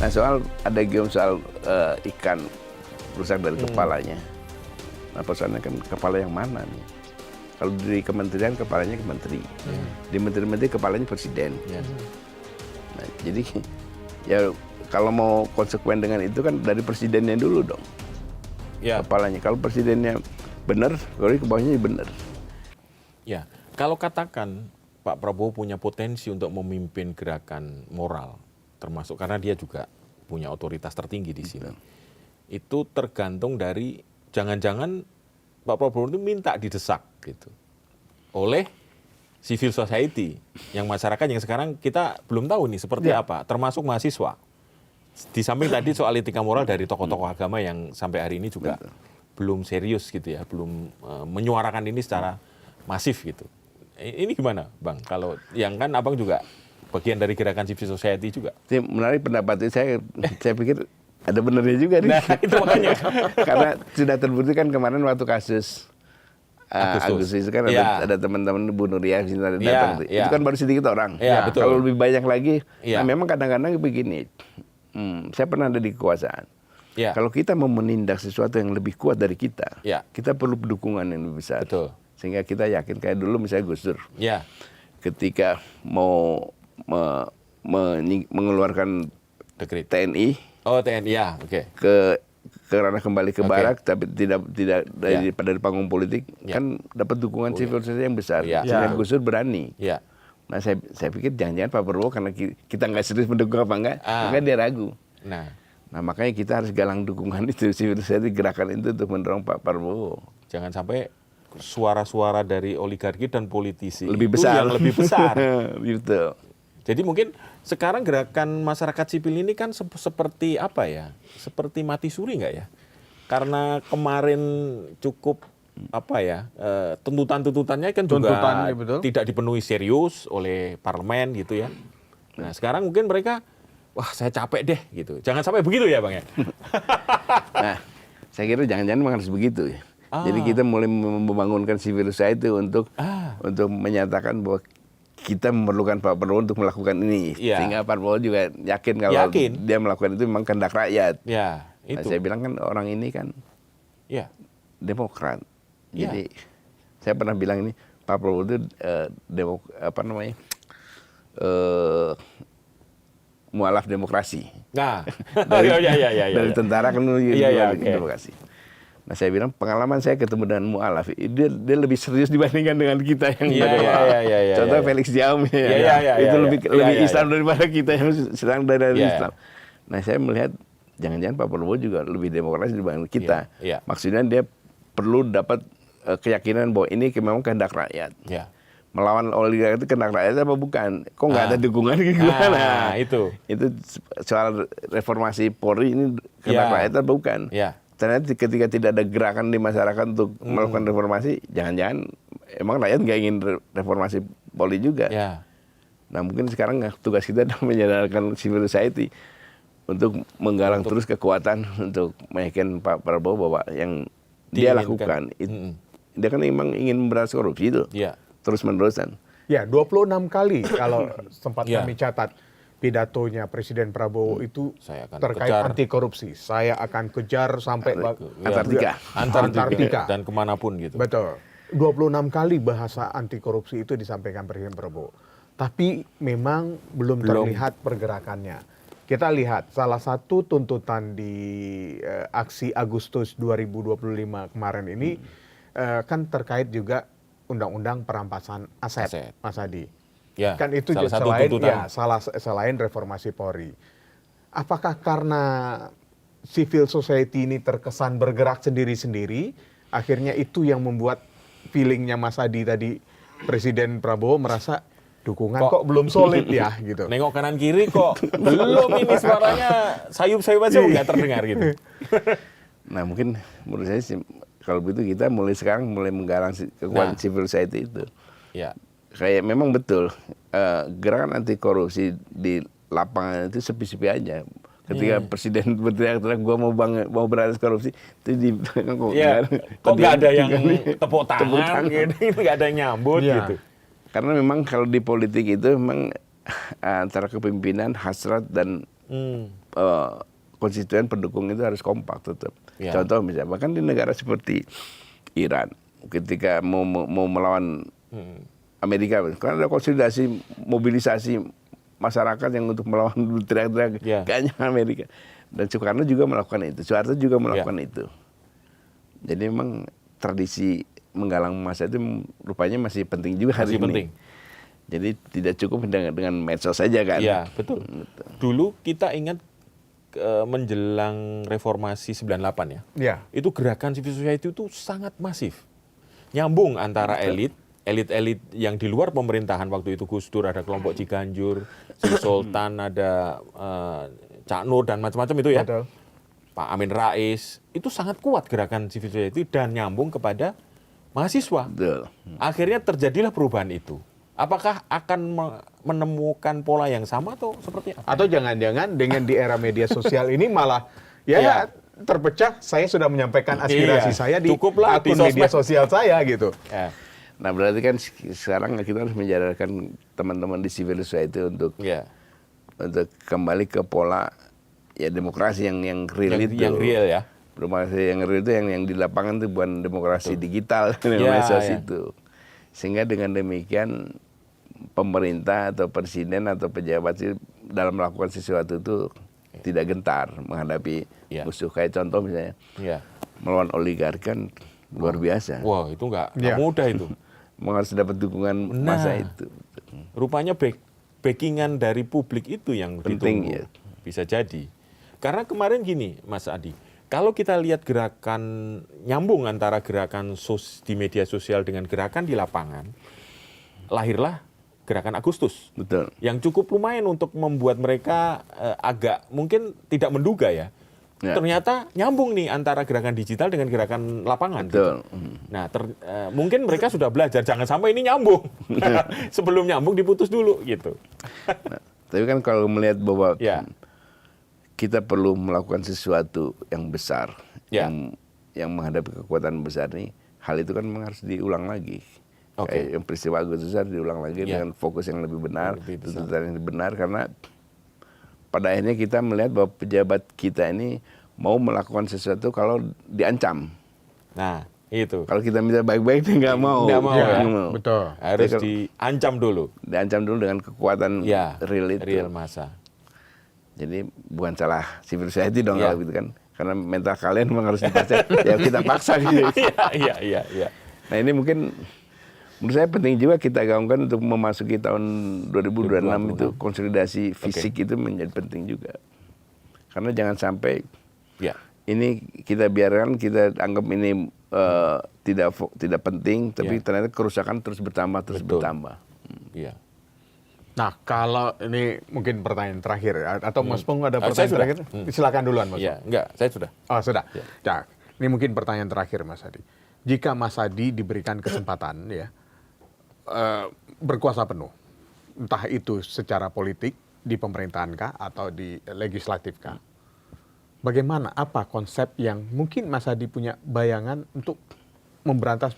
Nah soal ada game soal ikan rusak dari kepalanya. Nah persoalannya kan kepala yang mana nih? Kalau di kementerian kepalanya ke menteri, di menteri-menteri kepalanya presiden. Nah jadi ya kalau mau konsekuen dengan itu kan dari presidennya dulu dong. Kepalanya. Kalau presidennya benar, kalau ke bawahnya benar. Ya, kalau katakan Pak Prabowo punya potensi untuk memimpin gerakan moral, termasuk karena dia juga punya otoritas tertinggi di sini. Itu tergantung dari jangan-jangan Pak Prabowo itu minta didesak gitu oleh civil society, yang masyarakat yang sekarang kita belum tahu nih seperti apa, termasuk mahasiswa. Di samping tadi soal etika moral dari tokoh-tokoh agama yang sampai hari ini juga belum serius gitu ya, belum menyuarakan ini secara masif gitu. Ini gimana Bang? Kalau yang kan Abang juga bagian dari gerakan civil society juga. Menarik pendapat itu, saya pikir ada benernya juga nih. Nah, itu makanya. Karena sudah terbukti kan kemarin waktu kasus Agustus itu kan ada teman-teman Bu Nuria datang. Itu kan baru sedikit orang. Betul. Kalau lebih banyak lagi, nah memang kadang-kadang begini. Saya pernah ada di kekuasaan. Kalau kita mau menindak sesuatu yang lebih kuat dari kita, kita perlu dukungan yang lebih besar. Betul. Sehingga kita yakin, kayak dulu misalnya Gus Dur. Ketika mau mengeluarkan Dekret. TNI, TNI, karena kembali ke barak, tapi tidak dari panggung politik, kan dapat dukungan civil society yang besar. Sehingga Gus Dur berani. Nah saya pikir jangan-jangan Pak Prabowo karena kita nggak serius mendukung apa enggak, maka dia ragu. Nah makanya kita harus galang dukungan itu, civil society, gerakan itu untuk mendorong Pak Prabowo. Jangan sampai suara-suara dari oligarki dan politisi lebih itu besar. yang lebih besar. Betul. Jadi mungkin sekarang gerakan masyarakat sipil ini kan seperti apa ya? Seperti mati suri nggak ya? Karena kemarin cukup apa ya, tuntutan-tuntutannya kan juga tidak dipenuhi serius oleh parlemen gitu ya. Nah sekarang mungkin mereka, wah saya capek deh gitu. Jangan sampai begitu ya Bang ya? Nah saya kira jangan-jangan harus begitu ya. Jadi kita mulai membangunkan civil society untuk menyatakan bahwa kita memerlukan Pak Prabowo untuk melakukan ini. Sehingga Pak Prabowo juga yakin kalau dia melakukan itu memang kehendak rakyat. Nah, saya bilang kan orang ini kan demokrat. Jadi saya pernah bilang ini, Pak Prabowo itu mualaf demokrasi. Dari tentara kan demokrasi. Nah saya bilang pengalaman saya ketemu dengan mualaf, dia lebih serius dibandingkan dengan kita yang contoh Felix Jaum itu lebih Islam daripada kita yang sedang dari Islam. Nah saya melihat jangan-jangan Pak Prabowo juga lebih demokrasi dibanding kita. Maksudnya dia perlu dapat keyakinan bahwa ini memang kehendak rakyat. Melawan oligarki itu kehendak rakyat apa bukan? Kok nggak ada dukungan gimana? Itu soal reformasi Polri ini kehendak rakyat apa bukan? Ternyata ketika tidak ada gerakan di masyarakat untuk melakukan reformasi, jangan-jangan emang rakyat nggak ingin reformasi Polri juga. Nah mungkin sekarang tugas kita adalah menyadarkan civil society untuk menggalang terus kekuatan untuk meyakinkan Pak Prabowo bahwa yang dia lakukan, dia kan memang ingin memberantas korupsi itu, terus-menerusan. Ya, 26 kali kalau sempat kami catat. Pidatonya Presiden Prabowo itu terkait anti korupsi. Saya akan kejar sampai Antartika dan kemanapun gitu. Betul. 26 kali bahasa anti korupsi itu disampaikan Presiden Prabowo. Tapi memang belum terlihat pergerakannya. Kita lihat salah satu tuntutan di aksi Agustus 2025 kemarin ini kan terkait juga undang-undang perampasan aset. Mas Adi. Kan itu selain reformasi Polri. Apakah karena civil society ini terkesan bergerak sendiri-sendiri, akhirnya itu yang membuat feelingnya Mas Adi tadi, Presiden Prabowo merasa dukungan kok belum solid ya gitu. Nengok kanan kiri kok belum ini suaranya sayup-sayup aja nggak terdengar gitu. Nah mungkin menurut saya sih, kalau begitu kita sekarang mulai menggalang kekuatan civil society itu. Kayak memang betul gerakan anti korupsi di lapangan itu sepi-sepi aja. Ketika presiden berteriak-teriak gua mau berantas korupsi, itu di kok nggak ada yang tepuk tangan gitu, nggak ada yang nyambut gitu. Karena memang kalau di politik itu memang antara kepemimpinan, hasrat dan konstituen pendukung itu harus kompak tetap. Ya. Contoh misalnya, bahkan di negara seperti Iran, ketika mau melawan Amerika, kan ada konsolidasi, mobilisasi masyarakat yang untuk melawan teriak-teriak, kayaknya Amerika. Dan Soekarno juga melakukan itu, Soeharto juga melakukan itu. Jadi memang tradisi menggalang massa itu rupanya masih penting juga hari ini. Jadi tidak cukup dengan medsos saja kan. Iya, betul. Dulu kita ingat menjelang reformasi 98 ya. Ya. Itu gerakan civil society itu sangat masif. Nyambung antara elit yang di luar pemerintahan waktu itu, Gus Dur, ada kelompok Ciganjur, Sri Sultan, ada Cak Nur dan macam-macam itu ya. Betul. Pak Amin Rais, itu sangat kuat gerakan civil society dan nyambung kepada mahasiswa. Betul. Akhirnya terjadilah perubahan itu. Apakah akan menemukan pola yang sama atau seperti apa? Atau jangan-jangan dengan di era media sosial ini malah terpecah, saya sudah menyampaikan aspirasi saya di akun media sosial saya gitu. Ya. Nah berarti kan sekarang kita harus menjadarkan teman-teman di civil society untuk kembali ke pola demokrasi yang real itu. Yang real ya. Demokrasi yang real itu yang di lapangan itu bukan demokrasi digital, medsos itu. Sehingga dengan demikian pemerintah atau presiden atau pejabat dalam melakukan sesuatu itu tidak gentar menghadapi musuh. Kayak contoh misalnya melawan oligarki kan luar biasa. Wah itu nggak mudah itu. Harus dapat dukungan massa itu. Rupanya backingan dari publik itu yang penting ditunggu. Bisa jadi. Karena kemarin gini Mas Adi, kalau kita lihat gerakan nyambung antara gerakan di media sosial dengan gerakan di lapangan, lahirlah gerakan Agustus. Betul. Yang cukup lumayan untuk membuat mereka agak mungkin tidak menduga ya. Ternyata nyambung nih antara gerakan digital dengan gerakan lapangan. Betul. Gitu. Nah, mungkin mereka sudah belajar jangan sampai ini nyambung. Sebelum nyambung diputus dulu gitu. Tapi kan kalau melihat bahwa kita perlu melakukan sesuatu yang besar, yang menghadapi kekuatan besar ini, hal itu kan memang harus diulang lagi. Kayak yang peristiwa Agustus harus diulang lagi dengan fokus yang lebih benar, tuntutan yang lebih benar, karena pada akhirnya kita melihat bahwa pejabat kita ini mau melakukan sesuatu kalau diancam. Nah, itu. Kalau kita minta baik-baik dia nggak mau. Nggak mau ya. Betul. Harus diancam dulu. Diancam dulu dengan kekuatan real itu. Real massa. Jadi bukan salah civil society dong kalau gitu kan. Karena mental kalian memang harus dipaksa. Ya kita paksa gitu. Iya. Nah ini mungkin menurut saya penting juga kita gaungkan untuk memasuki tahun 2026 itu konsolidasi fisik itu menjadi penting juga. Karena jangan sampai ini kita biarkan, kita anggap ini tidak penting, tapi ternyata kerusakan terus bertambah. Iya. Nah kalau ini mungkin pertanyaan terakhir atau Mas Pung ada pertanyaan terakhir? Silakan duluan Mas. Iya, enggak, saya sudah. Oh sudah. Nah, ini mungkin pertanyaan terakhir Mas Adi. Jika Mas Adi diberikan kesempatan berkuasa penuh, entah itu secara politik di pemerintahan kah atau di legislatif kah, bagaimana, apa konsep yang mungkin Mas Adi punya bayangan untuk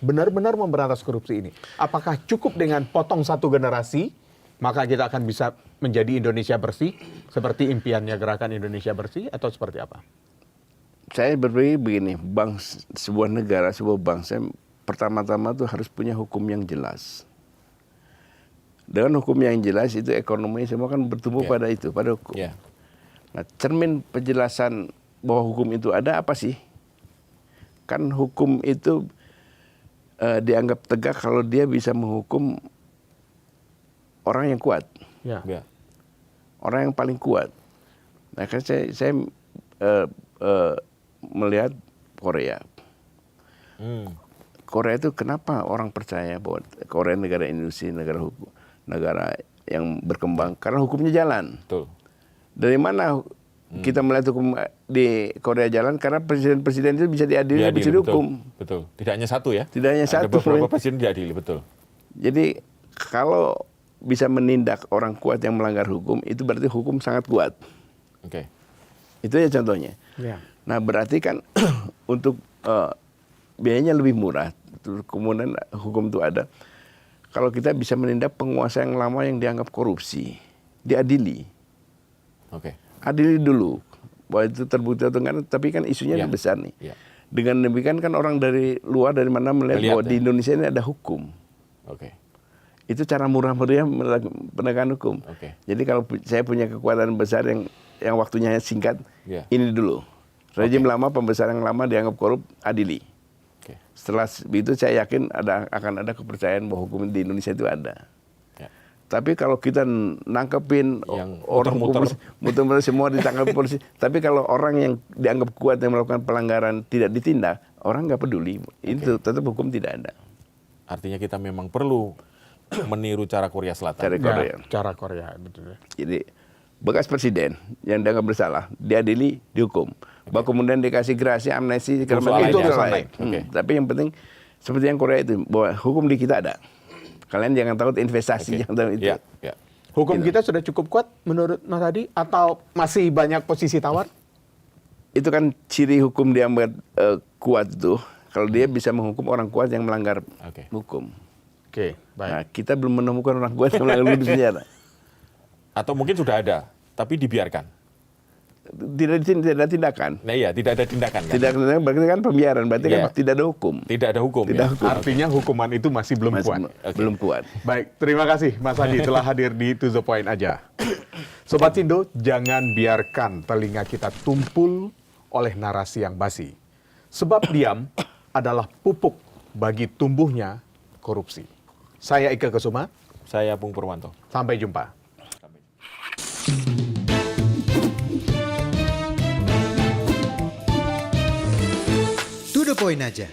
benar-benar memberantas korupsi ini? Apakah cukup dengan potong satu generasi, maka kita akan bisa menjadi Indonesia bersih, seperti impiannya gerakan Indonesia bersih, atau seperti apa? Saya berpikir begini, sebuah negara, sebuah bangsa, pertama-tama tuh harus punya hukum yang jelas. Dengan hukum yang jelas itu ekonomi semua kan bertumbuh pada hukum. Nah, cermin penjelasan bahwa hukum itu ada apa sih? Kan hukum itu dianggap tegak kalau dia bisa menghukum orang yang kuat. Orang yang paling kuat. Nah, kan saya melihat Korea. Korea itu kenapa orang percaya bahwa Korea negara industri, negara hukum, negara yang berkembang karena hukumnya jalan. Betul. Dari mana kita melihat hukum di Korea jalan? Karena presiden-presiden itu bisa diadili, bisa dihukum. Betul. Tidak hanya satu ya. Tidak hanya satu. Ada beberapa presiden diadili, betul. Jadi kalau bisa menindak orang kuat yang melanggar hukum, itu berarti hukum sangat kuat. Itu ya contohnya. Nah berarti kan untuk biayanya lebih murah, kemudian hukum itu ada. Kalau kita bisa menindak penguasa yang lama yang dianggap korupsi, diadili. adili dulu. Bahwa itu terbukti atau enggak, tapi kan isunya besar nih. Dengan demikian kan orang dari luar, dari mana melihat bahwa di Indonesia ini ada hukum. Itu cara murah-meriah penegakan hukum. Jadi kalau saya punya kekuatan besar yang waktunya singkat, ini dulu. Rejim lama, pembesaran yang lama dianggap korup, adili. Setelah itu saya yakin akan ada kepercayaan bahwa hukum di Indonesia itu ada. Tapi kalau kita nangkepin orang muter-muter semua ditangkap polisi, tapi kalau orang yang dianggap kuat yang melakukan pelanggaran tidak ditindak, orang nggak peduli. Itu tetap hukum tidak ada. Artinya kita memang perlu meniru cara Korea Selatan. Cara Korea, betul. Jadi bekas presiden yang dianggap bersalah diadili, dihukum. Bahwa kemudian dikasih gerasi, amnesti, itu selesai. Tapi yang penting seperti yang Korea itu, bahwa hukum di kita ada. Kalian jangan takut investasi yang itu. Hukum kita sudah cukup kuat menurut Mas Adi atau masih banyak posisi tawar? Itu kan ciri hukum dianggap kuat itu. Kalau dia bisa menghukum orang kuat yang melanggar hukum. Baik. Nah, kita belum menemukan orang kuat yang melanggar hukum senjata. Atau mungkin sudah ada, tapi dibiarkan. Tidak ada tindakan. Nah iya, tidak ada tindakan. Kan? Tidak ada tindakan, berarti kan pembiaran, berarti kan tidak ada hukum. Tidak ada hukum. Artinya hukuman itu masih belum kuat. Belum kuat. Baik, terima kasih Mas Adi telah hadir di To The Point aja. Sobat Sindo, jangan biarkan telinga kita tumpul oleh narasi yang basi. Sebab diam adalah pupuk bagi tumbuhnya korupsi. Saya Ika Kesuma. Saya Bung Purwanto. Sampai jumpa. To the point aja.